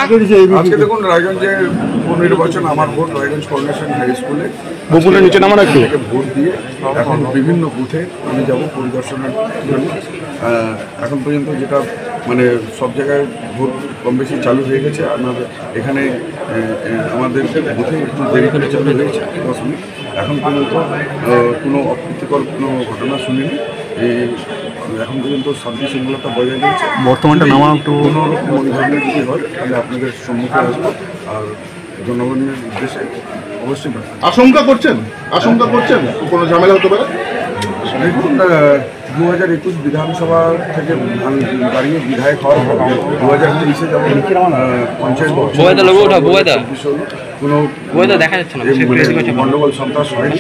আজকে দেখুন রায়গঞ্জের পুনর্নির্বাচন আমার ভোট রায়গঞ্জ কর্নেশন হাই স্কুলে বকুলের নিচে নামান একটু ভোট দিয়ে এখন বিভিন্ন বুথে আমি যাব পরিদর্শনের জন্য। এখন পর্যন্ত যেটা মানে সব জায়গায় ভোট কম বেশি চালু হয়ে গেছে। আমাদের এখানে আমাদের বুথে একটু দেরি করে চালু হয়েছে 10 মিনিট। এখন পর্যন্ত কোনো অপ্রীতিকর কোনো ঘটনা শুনিনি। এখন পর্যন্ত শান্তি শৃঙ্খলতা বজায় রয়েছে। বর্তমানটা নামা একটু কোনোরকম ওই ধরনের যদি হয় তাহলে আপনাদের সম্মুখে আসবো আর জনগণের উদ্দেশ্যে অবশ্যই আশঙ্কা করছেন কোনো ঝামেলা হতে পারে। দেখুন 2021 বিধানসভা থেকে দাঁড়িয়ে বিধায়ক হওয়ার 2023-এ যেমন পঞ্চায়েত কোনো গন্ডগোল সন্ত্রাস হয়নি।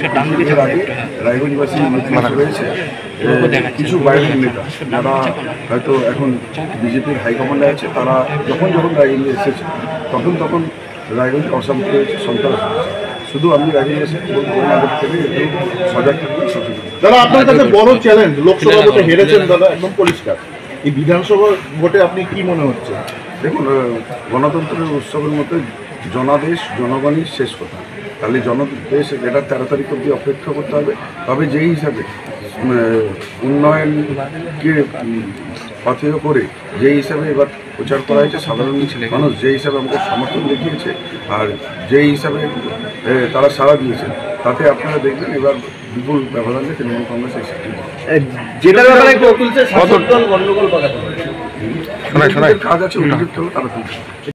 এর আগে রায়গঞ্জবাসী রয়েছে কিছু বাইরের নেতা যারা হয়তো এখন বিজেপির হাইকমান্ডে আছে, তারা যখন রায়গঞ্জে এসেছে তখন রায়গঞ্জ অশান্তি হয়েছে, সন্ত্রাস হয়েছে। শুধু আমি রায়গঞ্জে এসে ওনাদের থেকে একটু সজাগ থাকবেন, সচেতন। দাদা, আপনার কাছে বড় চ্যালেঞ্জ, লোকসভা ভোটে হেরেছেন দাদা, একদম পরিষ্কার। এই বিধানসভা ভোটে আপনি কি মনে হচ্ছে? দেখুন, গণতন্ত্রের উৎসবের মতো জনাদেশ জনগণই শেষ কথা। তাহলে জনদেশ এটা 13 তারিখ অবধি অপেক্ষা করতে হবে। তবে যেই হিসাবে উন্নয়নকে পাথেয় করে যেই হিসাবে এবার প্রচার করা হয়েছে, সাধারণ মানুষ যেই হিসাবে আমাকে সমর্থন দেখিয়েছে আর যেই হিসাবে তারা সাড়া দিয়েছে, তাতে আপনারা দেখবেন এবার বিপুল ব্যবধানে তৃণমূল কংগ্রেস কাজ আছে, তারা